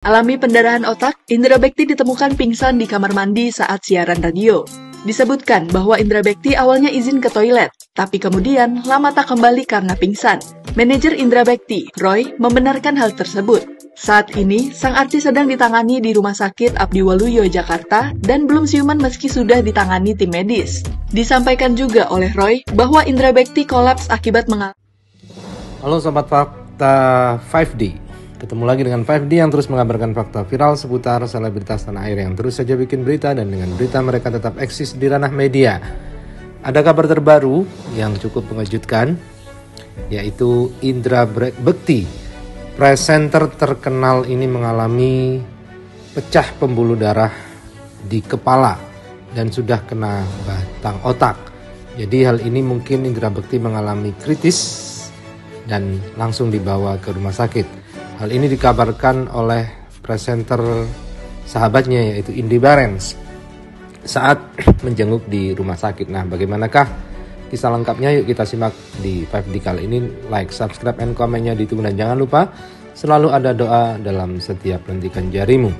Alami pendarahan otak, Indra Bekti ditemukan pingsan di kamar mandi saat siaran radio. Disebutkan bahwa Indra Bekti awalnya izin ke toilet, tapi kemudian lama tak kembali karena pingsan. Manajer Indra Bekti, Roy, membenarkan hal tersebut. Saat ini, sang artis sedang ditangani di Rumah Sakit Abdiwaluyo, Jakarta, dan belum siuman meski sudah ditangani tim medis. Disampaikan juga oleh Roy bahwa Indra Bekti kolaps akibat mengalami. Halo Sobat Fakta 5D. Ketemu lagi dengan 5D yang terus mengabarkan fakta viral seputar selebritas tanah air yang terus saja bikin berita, dan dengan berita mereka tetap eksis di ranah media. Ada kabar terbaru yang cukup mengejutkan, yaitu Indra Bekti, presenter terkenal ini mengalami pecah pembuluh darah di kepala dan sudah kena batang otak. Jadi hal ini mungkin Indra Bekti mengalami kritis dan langsung dibawa ke rumah sakit. Hal ini dikabarkan oleh presenter sahabatnya, yaitu Indy Barens, saat menjenguk di rumah sakit. Nah, bagaimanakah kisah lengkapnya? Yuk kita simak di 5D kali ini. Like, subscribe, and komennya ditunggu, dan jangan lupa selalu ada doa dalam setiap lentikan jarimu.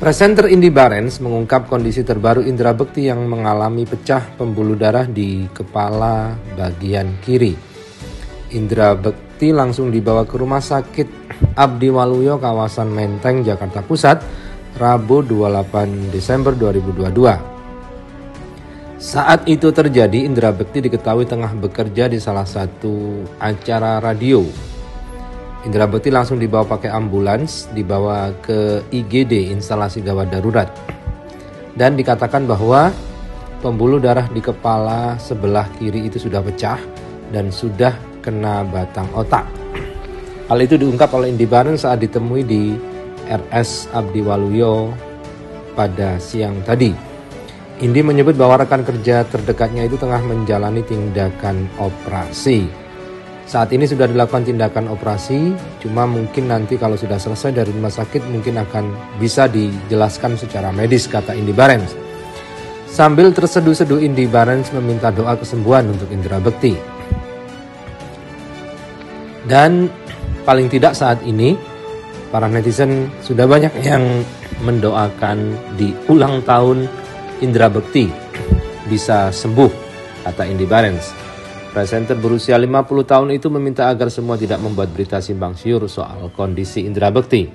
Presenter Indy Barens mengungkap kondisi terbaru Indra Bekti yang mengalami pecah pembuluh darah di kepala bagian kiri. Indra Bekti langsung dibawa ke Rumah Sakit Abdiwaluyo kawasan Menteng, Jakarta Pusat, Rabu 28 Desember 2022. Saat itu terjadi, Indra Bekti diketahui tengah bekerja di salah satu acara radio. Indra Bekti langsung dibawa pakai ambulans, dibawa ke IGD, instalasi gawat darurat. Dan dikatakan bahwa pembuluh darah di kepala sebelah kiri itu sudah pecah dan sudah kena batang otak. Hal itu diungkap oleh Indy Barens saat ditemui di RS Abdiwaluyo pada siang tadi. Indy menyebut bahwa rekan kerja terdekatnya itu tengah menjalani tindakan operasi. Saat ini sudah dilakukan tindakan operasi, cuma mungkin nanti kalau sudah selesai dari rumah sakit mungkin akan bisa dijelaskan secara medis, kata Indy Barens. Sambil terseduh-seduh, Indy Barens meminta doa kesembuhan untuk Indra Bekti. Dan paling tidak saat ini para netizen sudah banyak yang mendoakan di ulang tahun Indra Bekti bisa sembuh, kata Indy Barens. Presenter berusia 50 tahun itu meminta agar semua tidak membuat berita simpang siur soal kondisi Indra Bekti.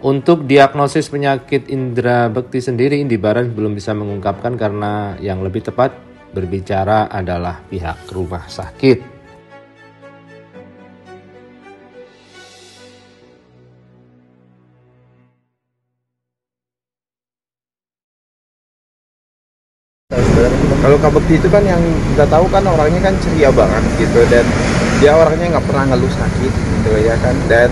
Untuk diagnosis penyakit Indra Bekti sendiri, Indy Barens belum bisa mengungkapkan karena yang lebih tepat berbicara adalah pihak rumah sakit. Kalau Kak Bekti itu kan yang kita tahu kan orangnya kan ceria banget gitu, dan dia orangnya nggak pernah ngeluh sakit gitu ya kan. Dan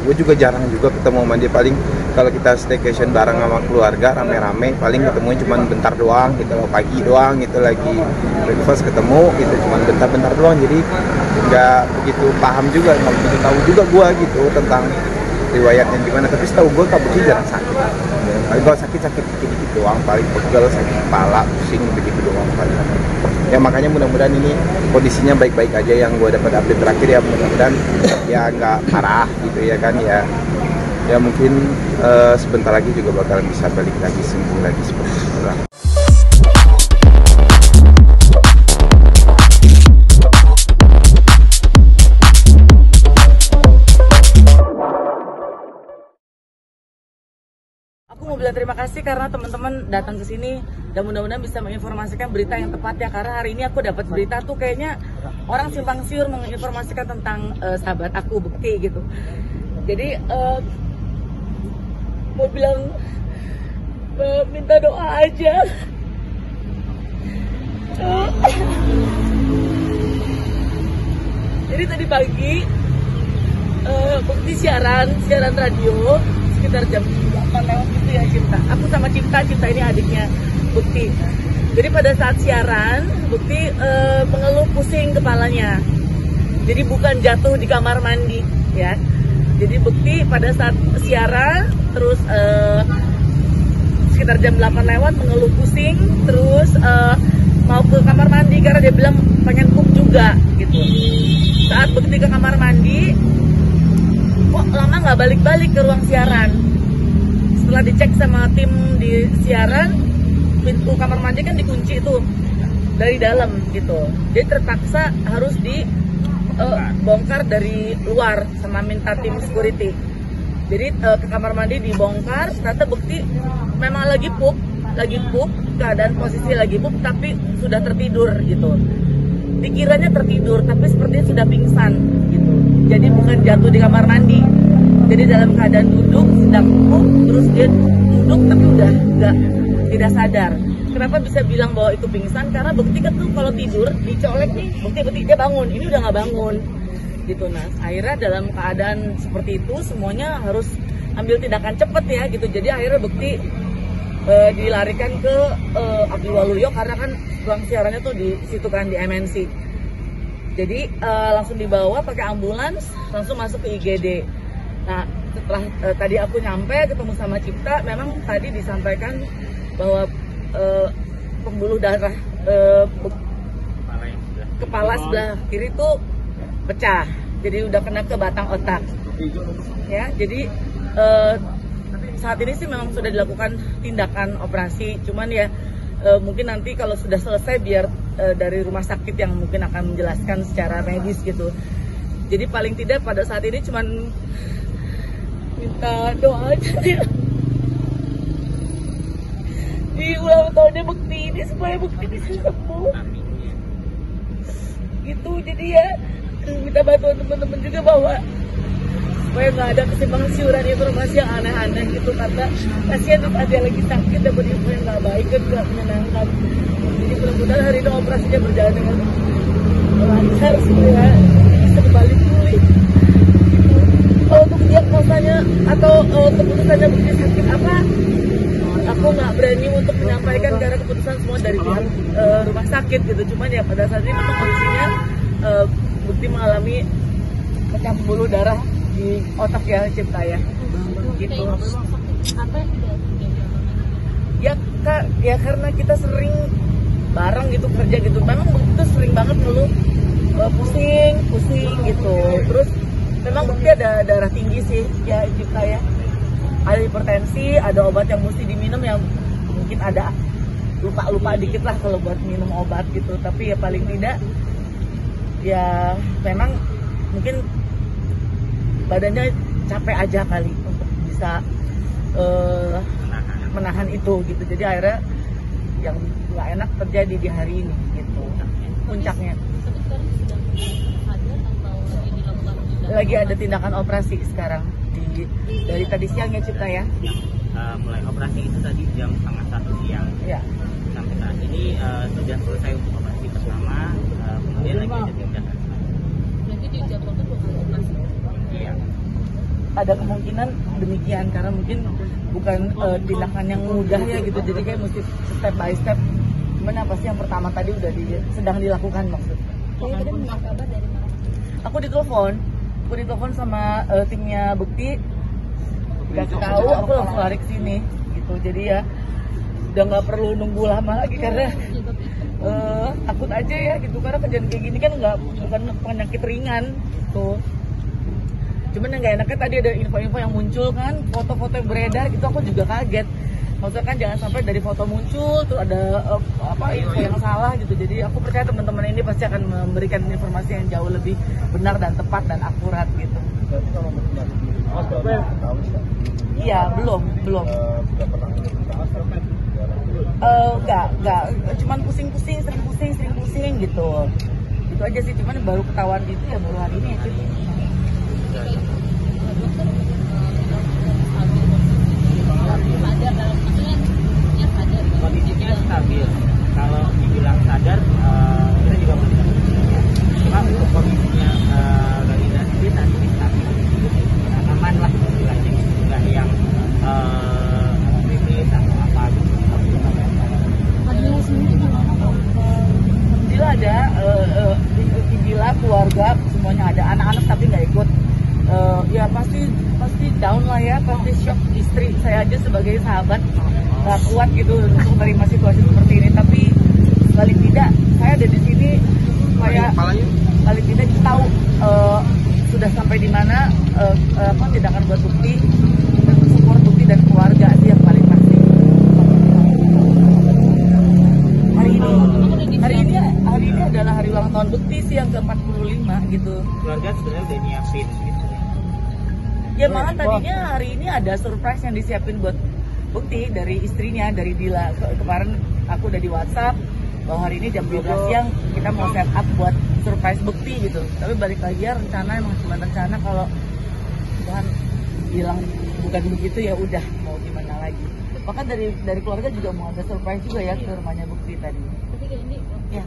gue juga jarang juga ketemu sama dia, paling kalau kita staycation bareng sama keluarga rame-rame paling ketemu cuma bentar doang gitu, pagi doang gitu, lagi breakfast ketemu gitu, cuma bentar-bentar doang. Jadi nggak begitu paham juga, nggak begitu tahu juga gue gitu tentang riwayatnya gimana. Tapi setahu gue Kak Bekti jarang sakit. Kalau sakit-sakit dikit-dikit doang, paling pegel, sakit kepala, pusing, begitu doang paling. Ya makanya mudah-mudahan ini kondisinya baik-baik aja. Yang gue dapat update terakhir ya mudah-mudahan ya nggak parah gitu ya kan ya. Ya mungkin sebentar lagi juga bakal bisa balik lagi, sembuh lagi seperti semula. Aku mau bilang terima kasih karena teman-teman datang ke sini dan mudah-mudahan bisa menginformasikan berita yang tepat ya, karena hari ini aku dapat berita tuh kayaknya orang simpang siur menginformasikan tentang sahabat aku Bekti gitu. Jadi mau bilang minta doa aja. Jadi tadi pagi Bekti siaran radio sekitar jam 8 lewat gitu ya Cinta. Aku sama Cinta ini adiknya Bekti. Jadi pada saat siaran, Bekti mengeluh pusing kepalanya. Jadi bukan jatuh di kamar mandi ya. Jadi Bekti pada saat siaran terus sekitar jam 8 lewat mengeluh pusing, terus mau ke kamar mandi karena dia bilang pengen pup juga gitu. Saat Bekti ke kamar mandi, kok lama nggak balik-balik ke ruang siaran. Setelah dicek sama tim di siaran, pintu kamar mandi kan dikunci tuh dari dalam gitu. Jadi terpaksa harus dibongkar dari luar sama minta tim security. Jadi ke kamar mandi dibongkar, ternyata bukti memang lagi pup, keadaan posisi lagi pup tapi sudah tertidur gitu. Dikiranya tertidur tapi sepertinya sudah pingsan gitu. Jadi bukan jatuh di kamar mandi. Jadi dalam keadaan duduk sedang pup, terus dia duduk tapi udah tidak sadar. Kenapa bisa bilang bahwa itu pingsan? Karena bukti kan tuh kalau tidur dicolek nih, bukti dia bangun. Ini udah nggak bangun. Gitu. Nah, akhirnya dalam keadaan seperti itu semuanya harus ambil tindakan cepat ya gitu. Jadi akhirnya bukti dilarikan ke Abdul Waluyo karena kan ruang siarannya tuh di situ kan di MNC. Jadi langsung dibawa pakai ambulans langsung masuk ke IGD. Nah, setelah tadi aku nyampe ketemu sama Cipta, memang tadi disampaikan bahwa pembuluh darah kepala sebelah kiri tuh pecah, jadi udah kena ke batang otak ya. Jadi saat ini sih memang sudah dilakukan tindakan operasi, cuman ya mungkin nanti kalau sudah selesai biar dari rumah sakit yang mungkin akan menjelaskan secara medis gitu. Jadi paling tidak pada saat ini cuman minta doa aja dia di ulang tahunnya Bukti ini supaya Bukti bisa sembuh gitu. Jadi ya minta bantuan teman-teman juga bahwa supaya nggak ada kesimpangan siuran informasi yang aneh-aneh gitu, karena pasien itu ada yang lagi sakit dapat info yang nggak baik kan nggak menyenangkan. Jadi mudah-mudahan hari ini operasinya berjalan dengan lancar supaya bisa kembali pulih. Untuk diagnosanya atau keputusannya Bukti sakit apa, aku nggak berani untuk menyampaikan karena keputusan semua dari pihak rumah sakit gitu. Cuman ya pada saat ini memang kondisinya Bukti mengalami pecah pembuluh darah di otak ya Cipta ya gitu. Ya karena kita sering bareng gitu kerja gitu, memang Bukti sering banget ngeluh pusing gitu. Terus memang Bukti ada darah tinggi sih ya Cipta ya, ada hipertensi, ada obat yang mesti diminum yang mungkin ada lupa dikit lah kalau buat minum obat gitu. Tapi ya paling tidak ya memang mungkin badannya capek aja kali untuk bisa menahan itu gitu. Jadi akhirnya yang nggak enak terjadi di hari ini gitu puncaknya. Lagi ada tindakan operasi sekarang dari tadi siang ya Cipta ya. Mulai operasi itu tadi jam 12:30 siang ya. Sampai saat ini sudah selesai untuk operasi pertama, kemudian lagi ada tindakan. Nanti dijadwalkan untuk operasi. Iya. Ada kemungkinan demikian karena mungkin bukan tindakan yang mudah ya gitu. Jadi kayak mesti step by step. Gimana pasti yang pertama tadi udah sedang dilakukan maksudnya. Saya tadi mendengar kabar dari mana? Aku ditelepon sama timnya Bukti. Gak tahu, aku langsung lari ke sini gitu. Jadi ya udah nggak perlu nunggu lama lagi karena takut aja ya gitu, karena kejadian kayak gini kan bukan penyakit ringan tuh. Cuman yang gak enaknya tadi ada info-info yang muncul kan, foto-foto yang beredar gitu, aku juga kaget. Maksudnya kan jangan sampai dari foto muncul tuh ada info yang salah gitu. Jadi aku percaya teman-teman ini pasti akan memberikan informasi yang jauh lebih benar dan tepat dan akurat gitu. Iya, belum. Enggak, cuman pusing-pusing, sering pusing gitu. Itu aja sih, cuman baru ketahuan itu ya baru hari ini itu. Kondisinya stabil. Kalau dibilang sadar, kita juga masih cuma untuk kondisinya Galina sendiri saat ini stabil, aman lah istilahnya, nggak yang kritis atau apa gitu. Bila ada bila keluarga semuanya ada, anak-anak tapi nggak ikut, ya pasti down lah ya, pasti shock. Istri saya aja sebagai sahabat nggak kuat gitu untuk menerima situasi seperti ini. Tapi paling tidak saya ada di sini supaya paling tidak tahu sudah sampai di mana tindakan buat Bukti dan support Bukti dan keluarga sih yang paling pasti. Hari ini adalah hari ulang tahun Bukti sih yang ke-45 gitu. Keluarga sebenarnya udah nyiapin gitu. Ya malah tadinya hari ini ada surprise yang disiapin buat Bukti dari istrinya, dari Dila. Kemarin aku udah di WhatsApp bahwa hari ini jam 12 siang kita mau set up buat surprise Bukti gitu. Tapi balik lagi ya, rencana emang cuma rencana, kalau Tuhan bilang bukan begitu ya udah, mau gimana lagi. Bahkan dari keluarga juga mau ada surprise juga ya ke rumahnya Bukti tadi. Tapi kayak ini Ya.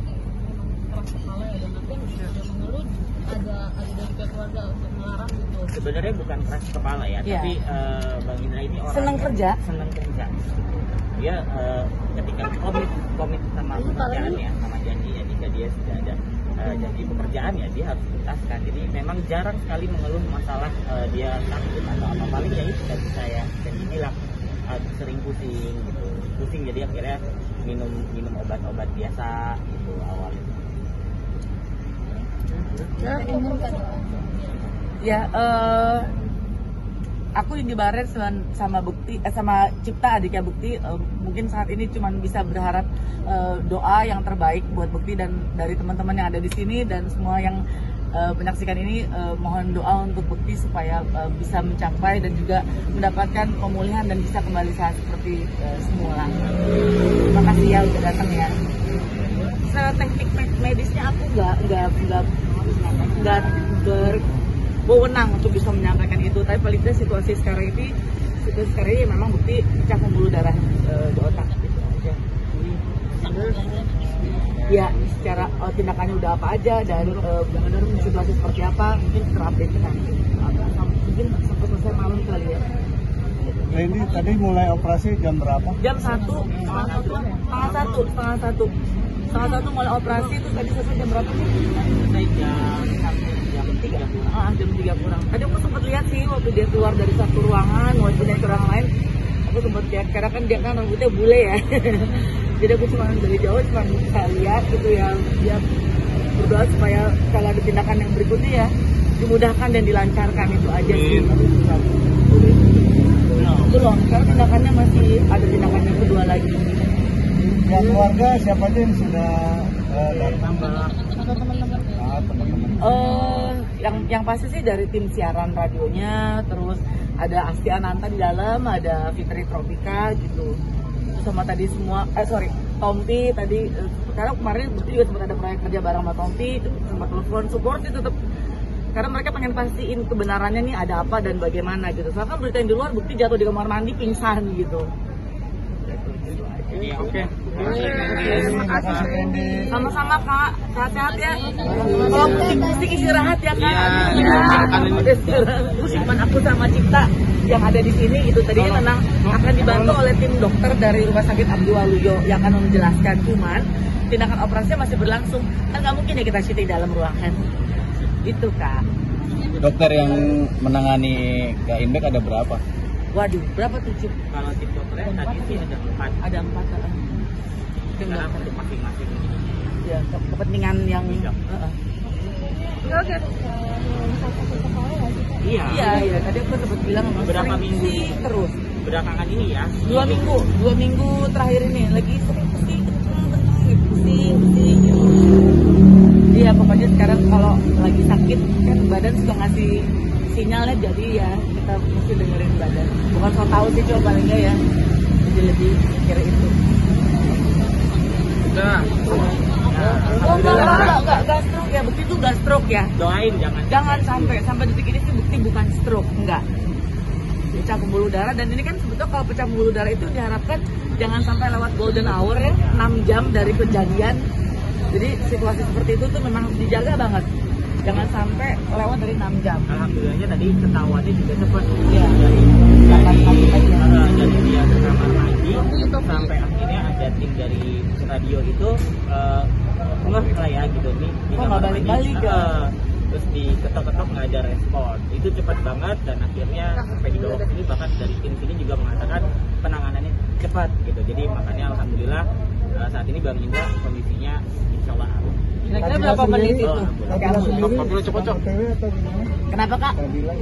keras kepala ya, dan nanti udah mengeluh ada dari pihak keluarga untuk melarang gitu. Sebenarnya bukan keras kepala ya, Iya. tapi Bang Indra ini orang Senang kerja. senang kerja. Dia ketika komit sama pekerjaannya, sama janjinya, jika dia sudah ada janji pekerjaan ya dia harus tuntaskan. Jadi memang jarang sekali mengeluh masalah dia sakit atau apa, paling ya itu tadi saya bilang sering pusing gitu, jadi akhirnya minum obat-obat biasa gitu awalnya. Ya, aku di Baren sama Bukti, sama Cipta adiknya Bukti, mungkin saat ini cuma bisa berharap doa yang terbaik buat Bukti dan dari teman-teman yang ada di sini dan semua yang menyaksikan ini, mohon doa untuk Bukti supaya bisa mencapai dan juga mendapatkan pemulihan dan bisa kembali sehat seperti semula. Terima kasih ya udah datang ya. Secara teknik medisnya aku nggak berwenang untuk bisa menyampaikan itu, tapi paling tidak situasi sekarang ini memang Bukti pecah pembuluh darah di otak gitu aja. Ya, secara tindakannya udah apa aja dan situasi seperti apa mungkin terupdate nanti. Mungkin sampai selesai malam kali ya. Nah, ini tadi mulai operasi jam berapa? Jam 1, setengah satu mulai operasi. Itu tadi selesai jam berapa sih? Jam 3. Jam 3 kurang. Tadi aku sempat lihat sih waktu dia keluar dari satu ruangan mau pindah ke ruangan lain. Aku sempat lihat karena kan dia kan rambutnya bule ya. Jadi aku cuma dari jauh cuma bisa lihat gitu ya. Dia berdoa supaya kalau ada tindakan yang berikutnya ya dimudahkan dan dilancarkan, itu aja sih. Belum, karena tindakannya masih ada tindakan yang kedua lagi. Ya, keluarga siapa aja yang sudah datang? Teman-teman. Yang pasti sih dari tim siaran radionya, terus ada Asti Ananta di dalam, ada Fitri Tropika gitu. Sama tadi semua, Tompi tadi, karena kemarin juga sempat ada proyek kerja bareng sama Tompi, sempat telepon support sih tetap. Karena mereka pengen pastiin kebenarannya nih ada apa dan bagaimana gitu. Soalnya kan berita yang di luar Bukti jatuh di kamar mandi pingsan gitu. Iya, oke. Terima kasih. Sama-sama Kak, sehat-sehat ya. Kalau pusing istirahat ya Kak. Iya. Terus cuma aku sama Cipta yang ada di sini itu tadinya memang akan dibantu oleh tim dokter dari Rumah Sakit Abdul Waluyo yang akan menjelaskan, cuman tindakan operasinya masih berlangsung. Kan nggak mungkin ya kita syuting dalam ruangan. Itu Kak. Dokter yang menangani Kak Indek ada berapa? Waduh, berapa tuh Cip? Kalau tim dokternya tadi sih ada 4. Ada 4. Sekarang untuk masing-masing. Ya, kepentingan yang Oke. Iya. Tadi aku sempat bilang beberapa minggu terus. Belakangan ini ya. 2 minggu terakhir ini lagi pusing. Iya, pokoknya sekarang kalau lagi sakit kan badan suka ngasih sinyalnya, jadi ya kita mesti dengerin badan. Bukan so tau sih, coba paling enggak ya. Jadi lebih mikir itu. Udah. Enggak stroke ya, Bukti itu enggak stroke ya. Doain Jangan sampai detik ini sih Bukti bukan stroke, enggak. Pecah pembuluh darah, dan ini kan sebetulnya kalau pecah pembuluh darah itu diharapkan jangan sampai lewat golden hour ya, 6 jam dari kejadian. Jadi situasi seperti itu tuh memang harus dijaga banget. Jangan sampai lewat dari 6 jam. Alhamdulillahnya tadi ketahuannya juga cepat. Iya. Jadi dia ke kamar mandi sampai akhirnya ada tim dari radio itu ngeh lah ya gitu nih. Nggak balik-balik ya. Terus diketok-ketok nggak ada respon. Itu cepat banget dan akhirnya sampai dibawa ke sini, bahkan dari tim sini juga mengatakan penanganannya cepat gitu. Jadi makanya alhamdulillah saat ini Bang Indra kondisinya insya Allah aman. Kira-kira berapa menit itu? Nabila sendiri Nabila cepet, Cok. OTW atau gimana? Kenapa kak? Nabila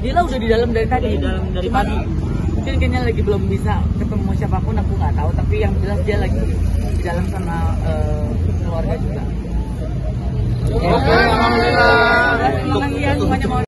Dia udah di dalam dari tadi. Dari Cuman pagi. mungkin kayaknya lagi belum bisa ketemu siapapun, aku nggak tahu. Tapi yang jelas dia lagi di dalam sama keluarga juga. Oke, alhamdulillah. Terima kasih ya semuanya.